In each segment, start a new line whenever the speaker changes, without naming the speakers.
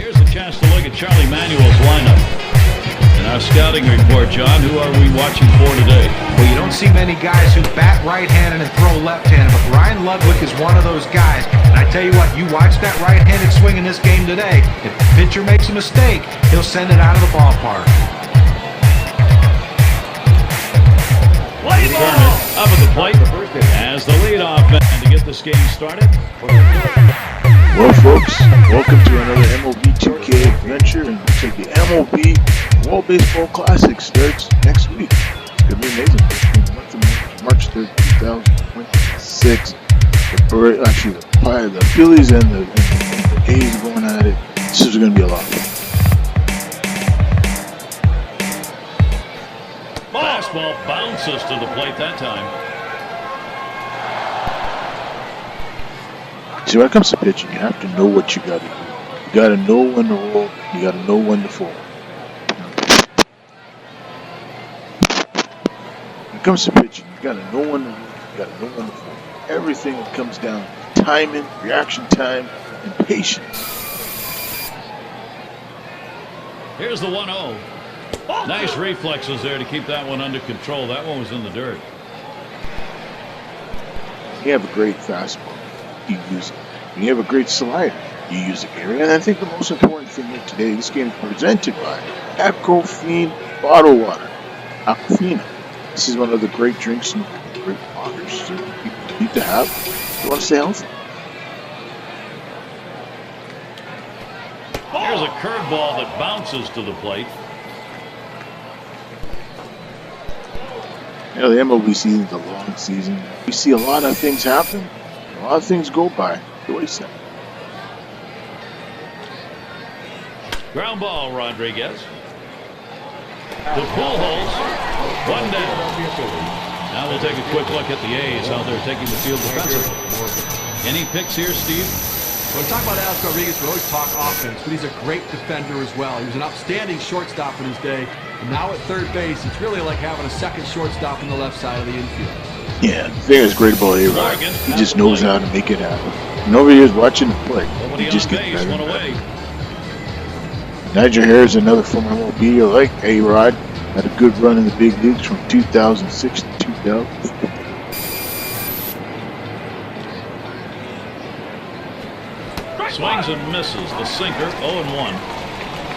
Here's a chance to look at Charlie Manuel's lineup. In our scouting report, John, who are we watching for today?
Well, you don't see many guys who bat right-handed and throw left-handed, but Ryan Ludwig is one of those guys. And I tell you what, you watch that right-handed swing in this game today, if the pitcher makes a mistake, he'll send it out of the ballpark.
Tournament up at the plate as the leadoff man to get this game started.
Well, folks, welcome to another MLB 2K adventure, and looks like the MLB World Baseball Classic starts next week. It's going to be amazing. It's going to be the month of March 3rd, 2026. Actually, the Phillies and the A's going at it. This is going to be a lot of fun.
Fastball bounces to the plate that time.
See, when it comes to pitching, you have to know what you got to do. You got to know when to roll. You got to know when to fold. When it comes to pitching, you got to know when to roll. You got to know when to fold. Everything comes down to timing, reaction time, and patience.
Here's the 1-0. Nice reflexes there to keep that one under control. That one was in the dirt.
You have a great fastball, you use it. When you have a great slider, you use it. And I think the most important thing here today, this game is presented by Aquafina Bottled Water. Aquafina. This is one of the great drinks and great waters that people need to have if you want to stay healthy.
Here's a curveball that bounces to the plate.
You know, the MLB season is a long season. We see a lot of things happen. A lot of things go by the wayside.
Ground ball, Rodriguez. The pull holes. One down. Now we'll take a quick look at the A's, how they're taking the field defensively. Any picks here, Steve?
When we talk about Alex Rodriguez, we always talk offense, but he's a great defender as well. He was an outstanding shortstop in his day. And now at third base, it's really like having a second shortstop on the left side of the infield.
Yeah, the thing that's great about A-Rod, he just knows how to make it happen. And over here is watching the play. He just gets better and better. Nigel Harris, another former MLB, like A-Rod, had a good run in the big leagues from 2006 to 2004.
Swings and misses. The sinker, 0-1.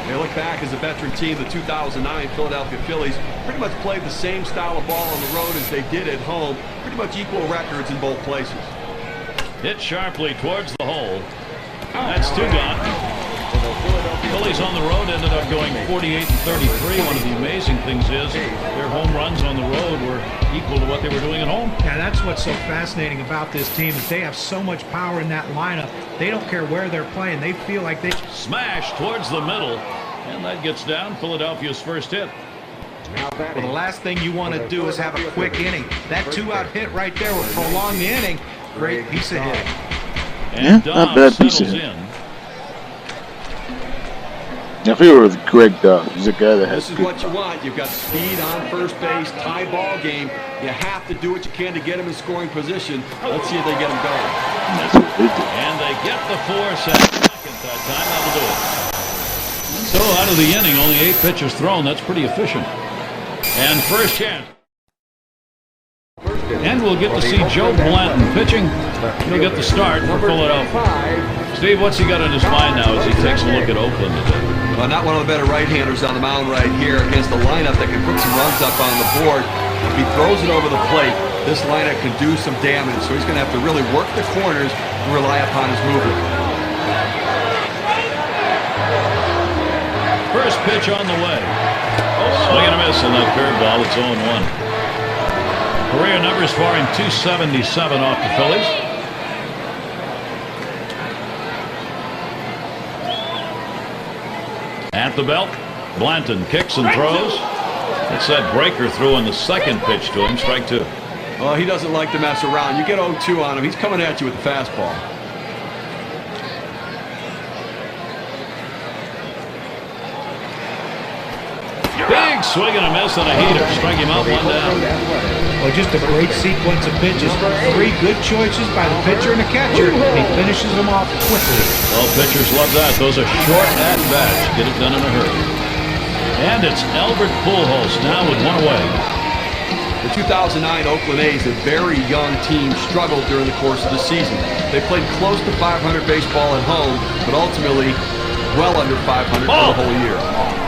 They look back as a veteran team, the 2009 Philadelphia Phillies pretty much played the same style of ball on the road as they did at home. Pretty much equal records in both places.
Hit sharply towards the hole. That's two gone. Phillies on the road ended up going 48-33. One of the amazing things is their home runs on the road were equal to what they were doing at home.
Yeah, that's what's so fascinating about this team is they have so much power in that lineup. They don't care where they're playing. They feel like they
smash towards the middle, and that gets down Philadelphia's first hit.
Well, the last thing you want to do is have a quick inning. That two-out hit right there will prolong the inning. Great piece of hitting.
And
yeah, not bad piece of
hitting.
I feel with Greg Duff. He's a guy that has.
This is what you want. You've got speed on first base, tie ball game. You have to do what you can to get him in scoring position. Let's see if they get him going.
And that's what they do.
And they get the force at second that time. That'll do it. So out of the inning, only 8 pitches thrown. That's pretty efficient. And first chance. And we'll get to see Joe Blanton pitching. He'll get the start for Philadelphia. Steve, what's he got on his mind now as he takes a look at Oakland today?
Well, not one of the better right-handers on the mound right here against a lineup that can put some runs up on the board. If he throws it over the plate, this lineup can do some damage. So he's going to have to really work the corners and rely upon his movement.
First pitch on the way. Swing and a miss on that curveball. It's 0-1. Career numbers for him, 277 off the Phillies. At the belt, Blanton kicks and throws. It's that breaker through in the second pitch to him, strike 2.
Well, he doesn't like to mess around. You get 0-2 on him, he's coming at you with the fastball.
Big Big swing and a miss and a heater. Strike him out, one down.
Well, just a great sequence of pitches. 3 good choices by the pitcher and the catcher, and he finishes them off quickly.
Well, pitchers love that. Those are short at-bats. Get it done in a hurry. And it's Albert Pujols now with one away.
The 2009 Oakland A's, a very young team, struggled during the course of the season. They played close to 500 baseball at home, but ultimately well under 500 for the whole year.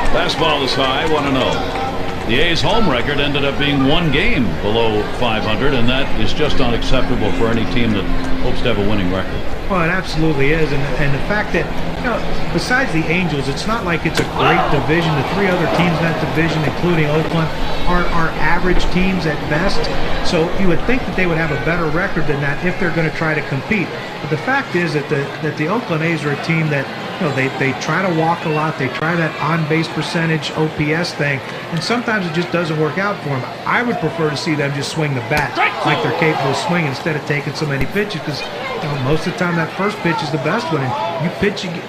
Fastball is high, 1-0. The A's home record ended up being 1 game below 500, and that is just unacceptable for any team that hopes to have a winning record.
Well, it absolutely is, and the fact that, besides the Angels, it's not like it's a great division. The 3 other teams in that division, including Oakland, are average teams at best. So you would think that they would have a better record than that if they're going to try to compete. But the fact is that the Oakland A's are a team that, they try to walk a lot. They try that on-base percentage OPS thing, and sometimes it just doesn't work out for them. I would prefer to see them just swing the bat like they're capable of swinging instead of taking so many pitches, because most of the time that first pitch is the best one. And you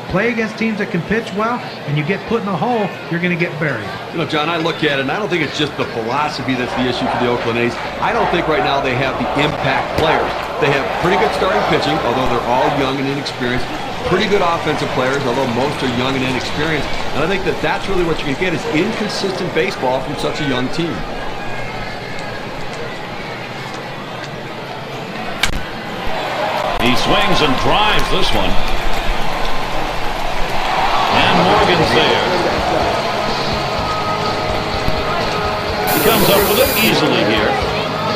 play against teams that can pitch well, and you get put in a hole, you're going to get buried.
John, I look at it, and I don't think it's just the philosophy that's the issue for the Oakland A's. I don't think right now they have the impact players. They have pretty good starting pitching, although they're all young and inexperienced. Pretty good offensive players, although most are young and inexperienced. And I think that that's really what you're going to get is inconsistent baseball from such a young team.
He swings and drives this one. And Morgan's there. He comes up with it easily here.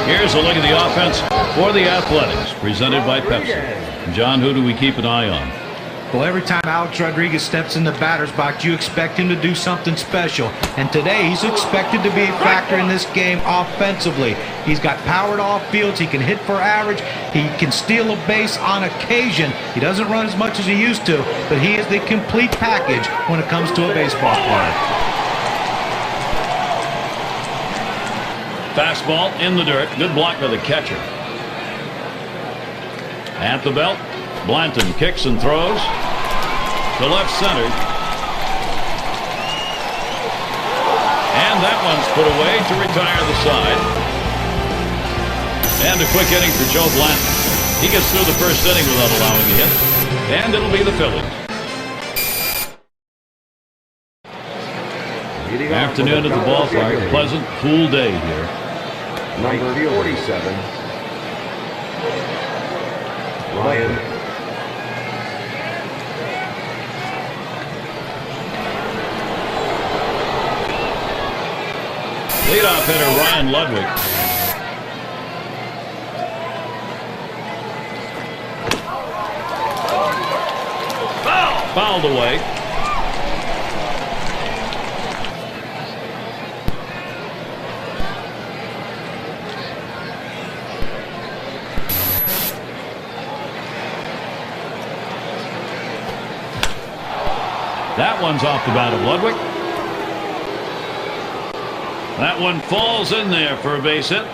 Here's a look at the offense for the Athletics, presented by Pepsi. John, who do we keep an eye on?
Well, every time Alex Rodriguez steps in the batter's box, you expect him to do something special. And today, he's expected to be a factor in this game offensively. He's got power at all fields. He can hit for average. He can steal a base on occasion. He doesn't run as much as he used to, but he is the complete package when it comes to a baseball player.
Fastball in the dirt. Good block by the catcher. At the belt, Blanton kicks and throws to left center. And that one's put away to retire the side. And a quick inning for Joe Blanton. He gets through the first inning without allowing a hit. And it'll be the Phillies. Afternoon at the ballpark. Pleasant, cool day here.
Number 47, Ryan.
Leadoff hitter Ryan Ludwig. Fouled away. That one's off the bat of Ludwig. That one falls in there for a base hit.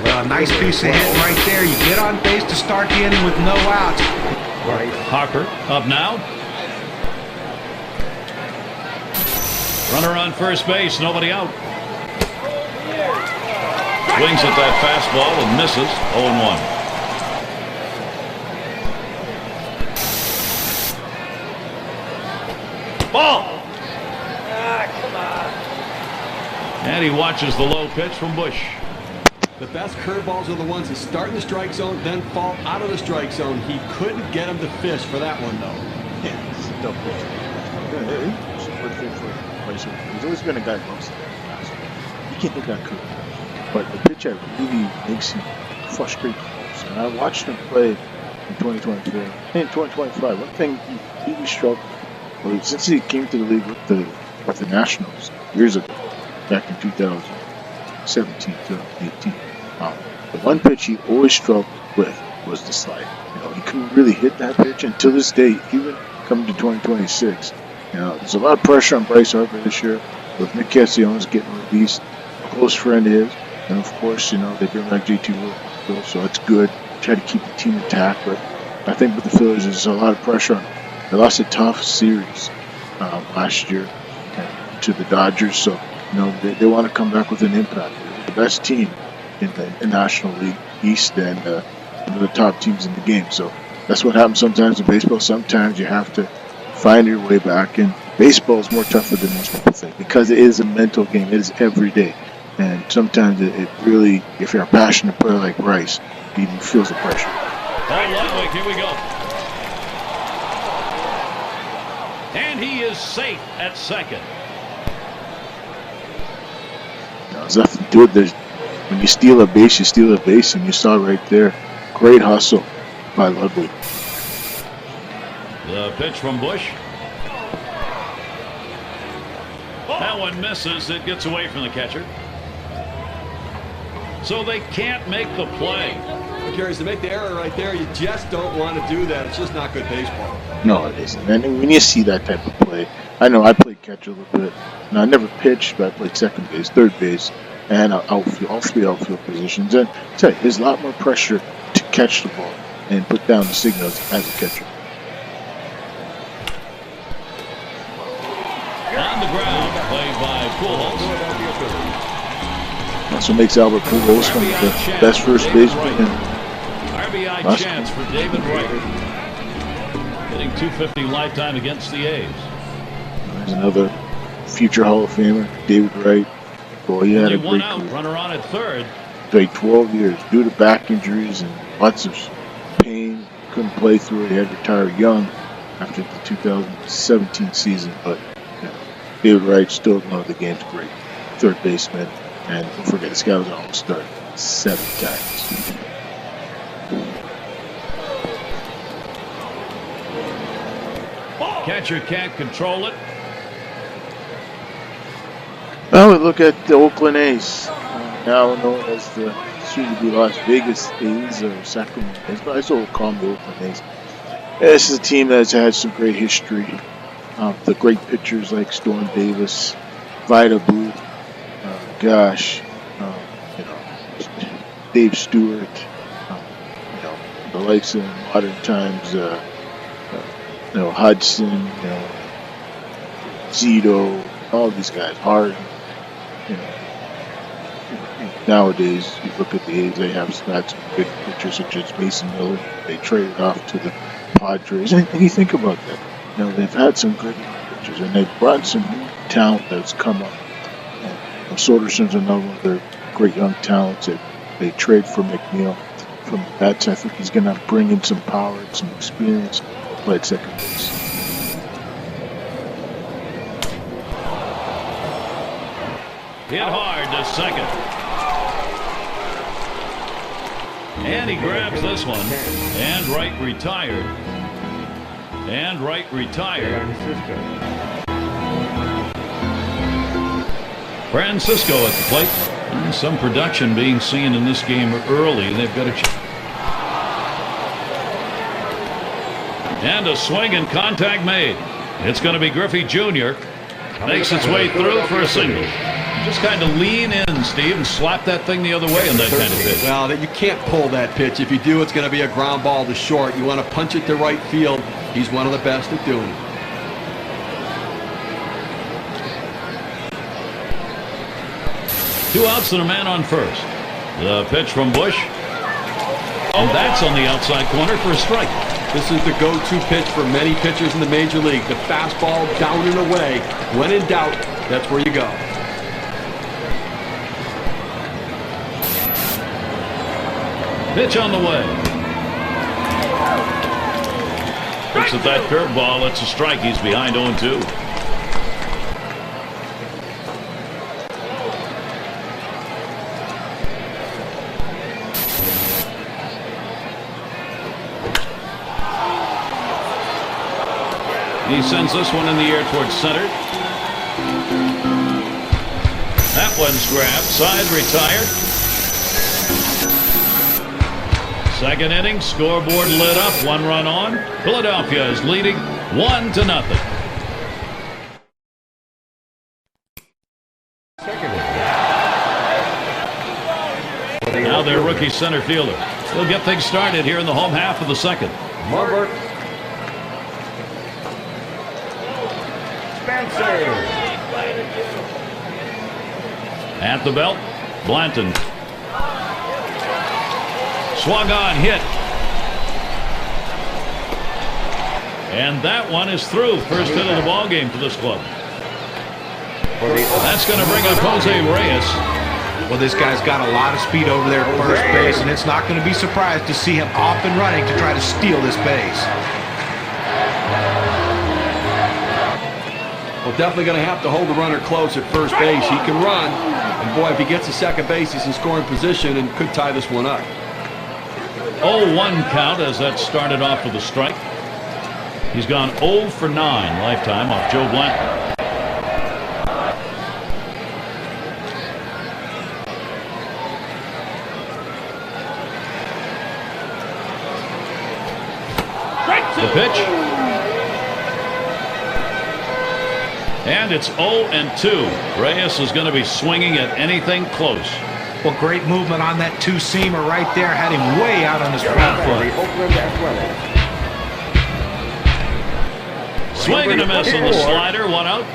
Well, a nice piece of hit right there. You get on base to start the inning with no outs.
Harper up now. Runner on first base, nobody out. Swings at that fastball and misses. 0-1. Ball!
Come on.
And he watches the low pitch from Bush.
The best curveballs are the ones that start in the strike zone, then fall out of the strike zone. He couldn't get him to fish for that one, though.
Yeah, it's a tough pitch. He's always been a guy who loves to fast. He can't hit that curve. But the pitch that really makes him frustrate the most. And I watched him play in 2024 and in 2025. One thing he really struggled with, since he came to the league with the Nationals years ago, back in 2017, 2018. The one pitch he always struggled with was the slider. He couldn't really hit that pitch, and to this day, even coming to 2026, there's a lot of pressure on Bryce Harper this year, with Nick Castellanos getting released, a close friend of his, and of course, they bring back JT Will, so it's good. Try to keep the team intact, but I think with the Phillies, there's a lot of pressure on them. They lost a tough series last year, and to the Dodgers. So, they want to come back with an impact. They're the best team in the National League East and one of the top teams in the game. So that's what happens sometimes in baseball. Sometimes you have to find your way back. And baseball is more tougher than most people think because it is a mental game. It is every day. And sometimes it really, if you're a passionate player like Rice, he feels the pressure.
Ludwig, here we go. And he is safe at second.
There's nothing to it. When you steal a base, you steal a base, and you saw right there, great hustle by Ludwig.
The pitch from Bush. That one misses. It gets away from the catcher. So they can't make the play.
Carries to make the error right there. You just don't want to do that. It's just not good baseball.
No, it isn't. And when you see that type of play, I know I played catcher a little bit. Now, I never pitched, but I played second base, third base, and outfield, all three outfield positions. And I tell you, there's a lot more pressure to catch the ball and put down the signals as a catcher.
On the ground, played by Pujols.
That's what makes Albert Pujols one of the best first basemen in
RBI chance for David Wright. Hitting .250 lifetime against the A's.
There's another future Hall of Famer, David Wright. Boy, he had a great career.
Runner on at third.
Played 12 years due to back injuries and lots of pain. Couldn't play through it. He had to retire young after the 2017 season. But David Wright still one of the game's great third baseman. And don't forget, this guy was an all-star 7 times.
Catcher can't control it.
Now we look at the Oakland A's, now known as the soon-to-be Las Vegas A's or Sacramento A's, but I still call them the Oakland A's. This is a team that's had some great history. The great pitchers like Storm Davis, Vida Boo, Dave Stewart, the likes of modern times, Hudson, Zito, all these guys, Harden. Nowadays, you look at the A's, they have had some good pitchers such as Mason Miller. They traded off to the Padres. And you think about that. They've had some good pitchers, and they've brought some new talent that's come up. Soderson's another one of their great young talents that they trade for McNeil from the Mets. I think he's going to bring in some power and some experience to play at second base.
Hit hard to second. And he grabs this one. And Wright retired. Francisco at the plate. And some production being seen in this game early. They've got a and a swing and contact made. It's going to be Griffey Jr. Makes its way through for a single. Just kind of lean in, Steve, and slap that thing the other way on that kind of pitch.
Well, you can't pull that pitch. If you do, it's going to be a ground ball to short. You want to punch it to right field. He's one of the best at doing it.
Two outs and a man on first. The pitch from Bush. And that's on the outside corner for a strike.
This is the go-to pitch for many pitchers in the major league. The fastball down and away. When in doubt, that's where you go.
Pitch on the way. Looks at that curveball. It's a strike. He's behind 0-2. He sends this one in the air towards center. That one's grabbed. Side retired. Second inning, scoreboard lit up. 1 run on. Philadelphia is leading 1-0. Now their rookie center fielder. He'll get things started here in the home half of the second.
Spencer.
At the belt, Blanton. Swung on, hit. And that one is through. First hit of the ball game for this club. That's going to bring up Jose Reyes.
Well, this guy's got a lot of speed over there at first base, and it's not going to be surprised to see him off and running to try to steal this base.
Well, definitely going to have to hold the runner close at first base. He can run, and boy, if he gets to second base, he's in scoring position and could tie this one up.
0-1 count as that started off with a strike. He's gone 0 for 9 lifetime off Joe Blanton. The pitch. And it's 0-2. Reyes is going to be swinging at anything close.
Well, great movement on that two-seamer right there. Had him way out on his front foot.
Swing and a miss on the slider. 1 out.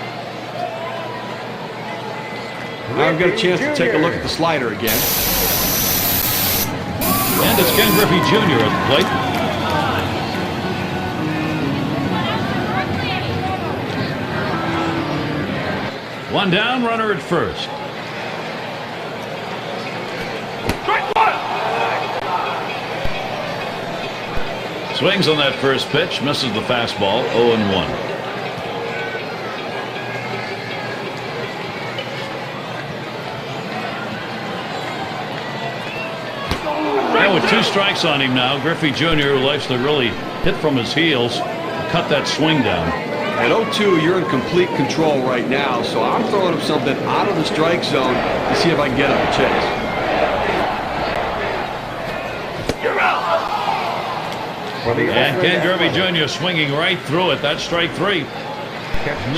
Now I've got a chance to take a look at the slider again.
And it's Ken Griffey Jr. at the plate. One down, runner at first. Swings on that first pitch, misses the fastball, 0-1. And with 2 strikes on him now, Griffey Jr., who likes to really hit from his heels, cut that swing down.
At 0-2, you're in complete control right now, so I'm throwing him something out of the strike zone to see if I can get him to chase.
And Ken Griffey Jr. swinging right through it. That's strike 3.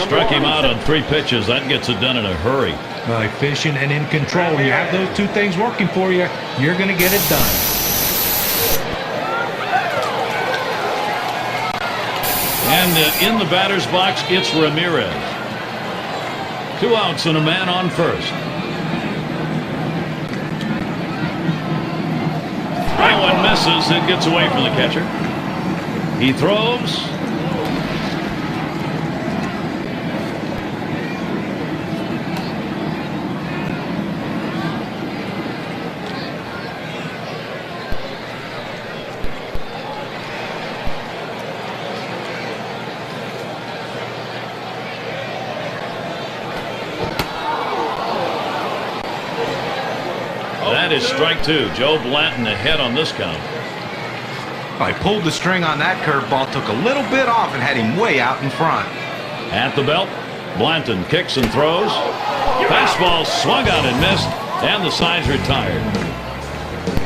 Struck him out on 3 pitches. That gets it done in a hurry.
Well, efficient and in control. When you have those 2 things working for you, you're going to get it done.
And in the batter's box, it's Ramirez. 2 outs and a man on first. That one misses. It gets away from the catcher. He throws. That is strike 2. Joe Blanton ahead on this count.
I pulled the string on that curveball, took a little bit off, and had him way out in front.
At the belt, Blanton kicks and throws. Fastball swung out and missed, and the side's retired.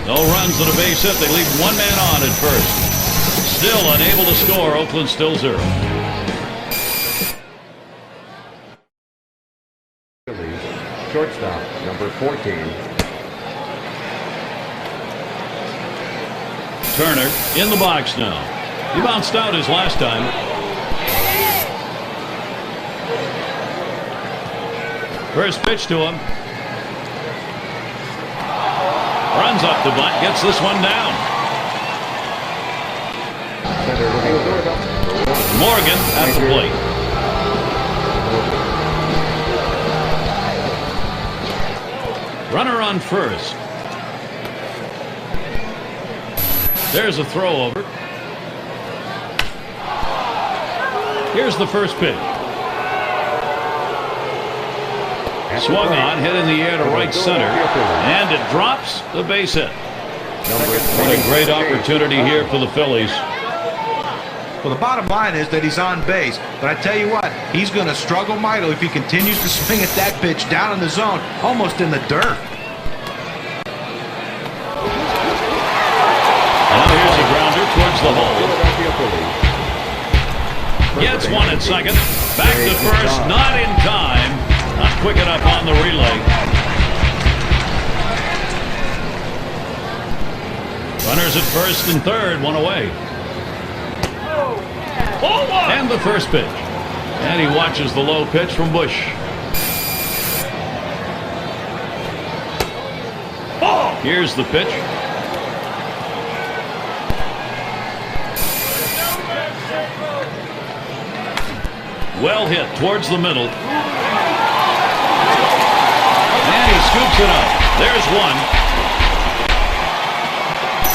No runs and a base hit. They leave 1 man on at first. Still unable to score. Oakland still 0.
Shortstop, number 14.
Turner in the box now. He bounced out his last time. First pitch to him. Runs up the bunt, gets this one down. Morgan at the plate. Runner on first. There's a throw over. Here's the first pitch. Swung on, hit in the air to right center, and it drops the base hit. What a great opportunity here for the Phillies.
Well, the bottom line is that he's on base, but I tell you what, he's going to struggle mightily if he continues to swing at that pitch down in the zone, almost in the dirt.
Towards the hole. Gets 1 at second. Back to first. Not in time. Not quick enough on the relay. Runners at first and third. 1 away. And the first pitch. And he watches the low pitch from Bush. Here's the pitch. Well hit towards the middle. And he scoops it up. There's one.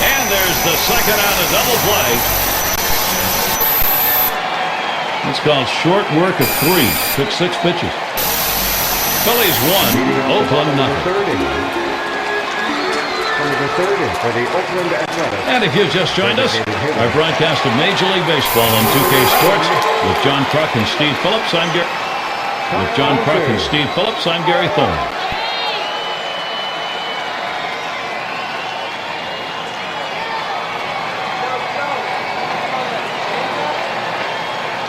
And there's the second out of double play. It's called short work of 3. Took 6 pitches. Phillies 1, Oakland nothing.
The third in for the Oakland Athletics.
And if you've just joined us, our broadcast of Major League Baseball on 2K Sports with John Kruk and Steve Phillips. I'm Gary Thorne.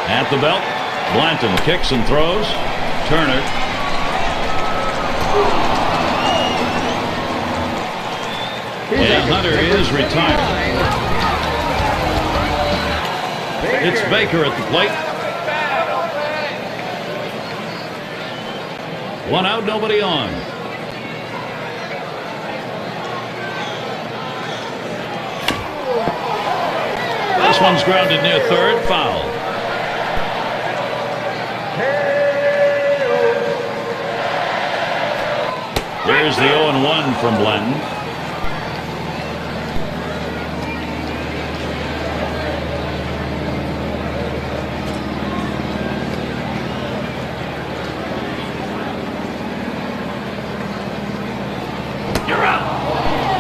At the belt, Blanton kicks and throws. Turner. And Hunter is retired. It's Baker at the plate. 1 out, nobody on. This one's grounded near third, foul. There's the 0-1 from Blanton.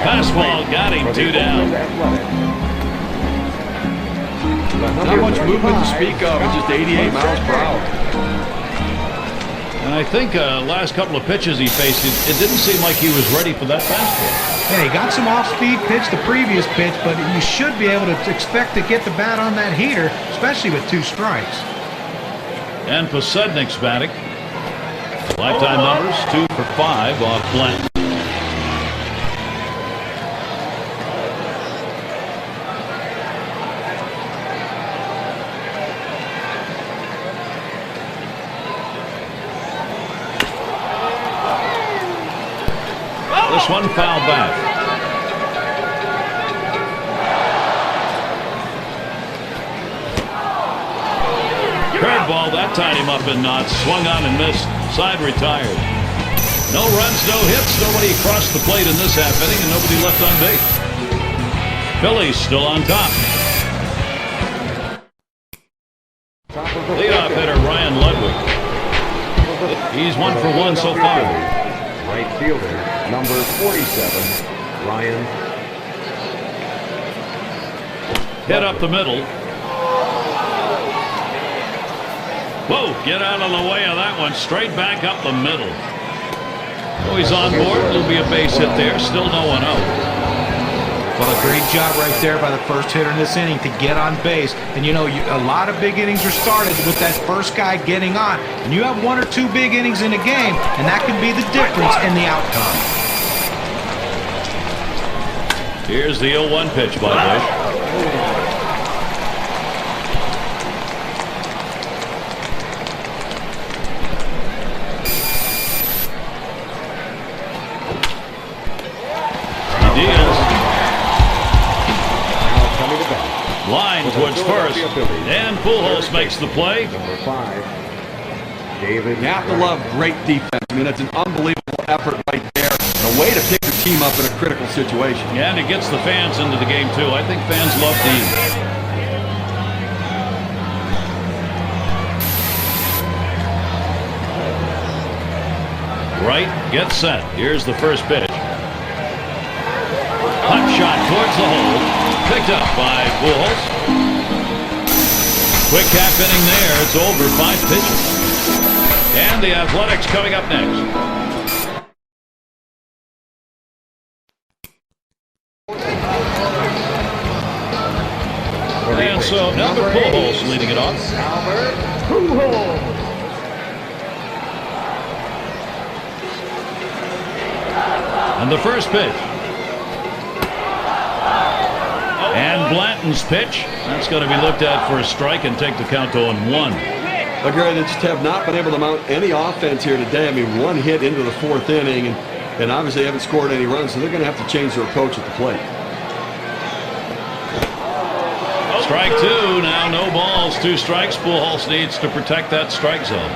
Fastball got him 2 down.
Not much movement to speak of. It's just 88 miles per hour.
And I think last couple of pitches he faced, it didn't seem like he was ready for that fastball.
And he got some off-speed pitch the previous pitch, but you should be able to expect to get the bat on that heater, especially with 2 strikes.
And Posednik's batting. Lifetime numbers 2 for 5 off Blanton. This one foul back. Curveball, that tied him up in knots. Swung on and missed. Side retired. No runs, no hits. Nobody crossed the plate in this half inning and nobody left on base. Phillies still on top. Leadoff hitter Ryan Ludwig. He's 1 for 1 so far.
Right fielder, number 47, Ryan.
Hit up the middle. Whoa, get out of the way of that one. Straight back up the middle. Oh, he's on board. It'll be a base hit there. Still no 1 out.
Well, a great job right there by the first hitter in this inning to get on base. And, you know, a lot of big innings are started with that first guy getting on. And you have 1 or 2 big innings in a game, and that can be the difference in the outcome.
Here's the 0-1 pitch by Bush. He deals. Line towards first, and Pujols makes the play.
Number 5, David.
You have to love great defense. I mean, it's an unbelievable effort right there. And a way to pick your team up in a critical situation.
Yeah, and it gets the fans into the game, too. I think fans love Dean. Right, get set. Here's the first pitch. Hot shot towards the hole. Picked up by Pujols. Quick half inning there. It's over 5 pitches. And the Athletics coming up next. And so number Pujols leading it off. And the first pitch. And Blanton's pitch. That's going to be looked at for a strike and take the count to 0-1.
Look, they just have not been able to mount any offense here today. I mean, 1 hit into the 4th inning, and And obviously they haven't scored any runs, so they're going to have to change their approach at the plate.
Strike two. Now no balls, 2 strikes. Pujols needs to protect that strike zone.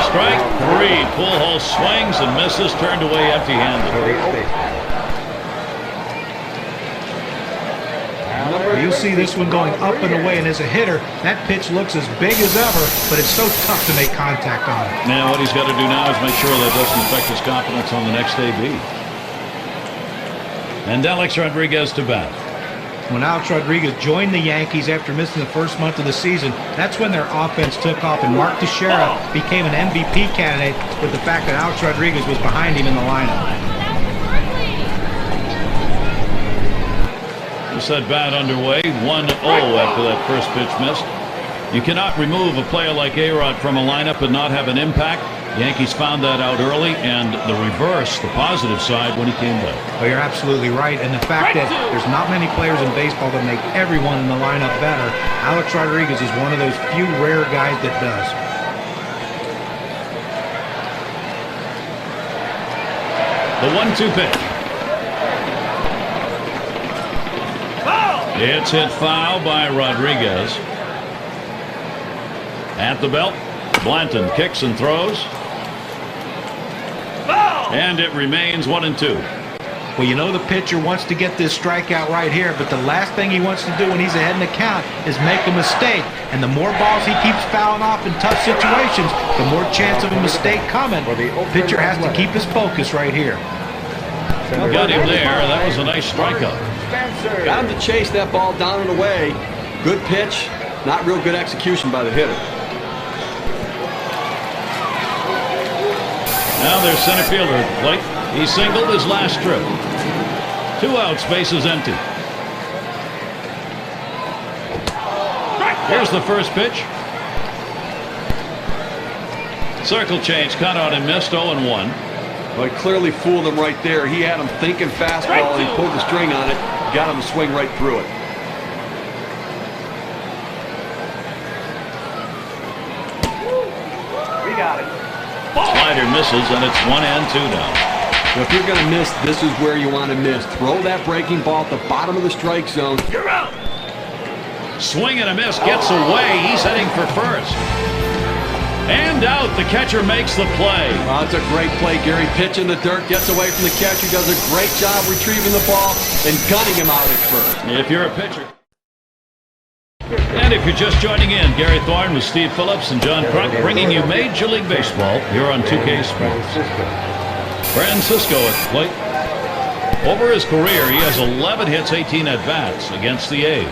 Strike 3. Pujols swings and misses, turned away empty-handed.
You'll see this one going up and away, and as a hitter, that pitch looks as big as ever, but it's so tough to make contact on it.
Now what he's got to do now is make sure that doesn't affect his confidence on the next AB. And Alex Rodriguez to bat.
When Alex Rodriguez joined the Yankees after missing the first month of the season, that's when their offense took off, and Mark Teixeira became an MVP candidate with the fact that Alex Rodriguez was behind him in the lineup.
This at bat underway, 1-0 after that first pitch missed. You cannot remove a player like A-Rod from a lineup and not have an impact. Yankees found that out early, and the reverse, the positive side, when he came back.
Well, you're absolutely right, and the fact that there's not many players in baseball that make everyone in the lineup better, Alex Rodriguez is one of those few rare guys that does.
The 1-2 pitch. It's hit foul by Rodriguez. At the belt, Blanton kicks and throws. And it remains 1-2.
Well, you know the pitcher wants to get this strikeout right here, but the last thing he wants to do when he's ahead in the count is make a mistake. And the more balls he keeps fouling off in tough situations, the more chance of a mistake coming. The pitcher has to keep his focus right here.
Got him there. That was a nice strikeout.
Got him to chase that ball down and away. Good pitch, not real good execution by the hitter.
Now there's center fielder at the plate. He singled his last trip. 2 outs, bases empty. Here's the first pitch. Circle change, cut out and missed, 0-1.
Well, he clearly fooled him right there. He had him thinking fastball, and he pulled the string on it, got him to swing right through it.
We got it.
Slider misses, and it's 1-2 now.
So if you're going to miss, this is where you want to miss. Throw that breaking ball at the bottom of the strike zone.
You're out. Swing and a miss, gets away. He's heading for first. And out. The catcher makes the play.
Well, it's a great play, Gary. Pitch in the dirt, gets away from the catcher, does a great job retrieving the ball and gunning him out at first.
If you're a pitcher. And if you're just joining in, Gary Thorne with Steve Phillips and John Crunk bringing you Major League Baseball here on 2K Sports. Francisco at the plate. Over his career, he has 11 hits, 18 at-bats against the A's.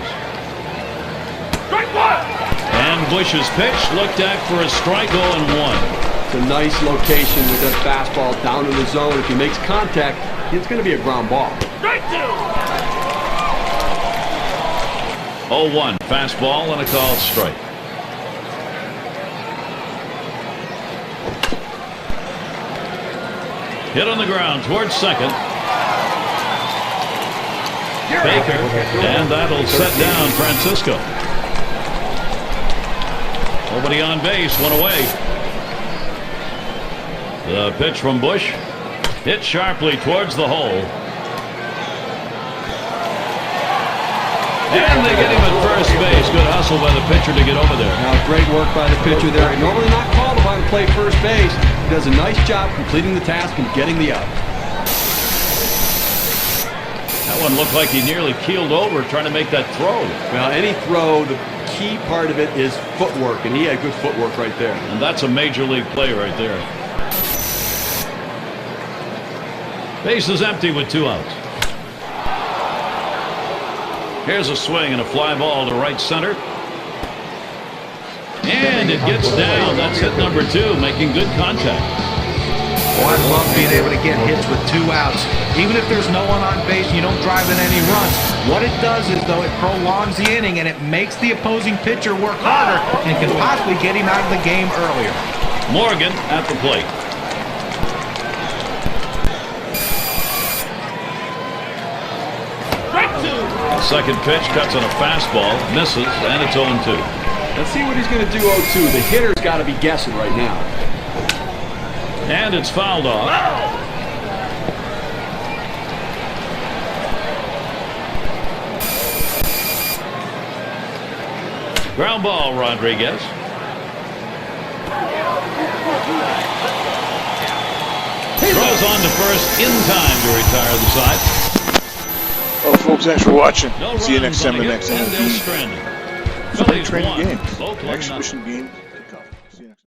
And Bush's pitch looked at for a strike, 0-1.
It's a nice location with that fastball down in the zone. If he makes contact, it's going to be a ground ball.
0-1, fastball and a called strike. Hit on the ground towards second. Baker, and that'll set down Francisco. Nobody on base, one away. The pitch from Bush hit sharply towards the hole. And they get him at first base. Good hustle by the pitcher to get over there.
Now, great work by the pitcher there. Normally not called upon to play first base. He does a nice job completing the task and getting the out.
That one looked like he nearly keeled over trying to make that throw.
Well, any throw, the key part of it is footwork, and he had good footwork right there.
And that's a major league play right there. Base is empty with 2 outs. Here's a swing and a fly ball to right center. And it gets down. That's hit number 2, making good contact.
Oh, I love being able to get hits with 2 outs. Even if there's no one on base and you don't drive in any runs, what it does is, though, it prolongs the inning and it makes the opposing pitcher work harder and can possibly get him out of the game earlier.
Morgan at the plate. The second pitch cuts on a fastball, misses, and it's 0-2.
Let's see what he's going to do 0-2. The hitter's got to be guessing right now.
And it's fouled off. Ground ball, Rodriguez. Throws on to first in time to retire the side.
Well, folks, thanks for watching.
No
See you next
runs
time
on
in the
the
next
hit, and they're
MLB
stranded.
spring
Phillies
training
won.
game,
Oakland
exhibition game.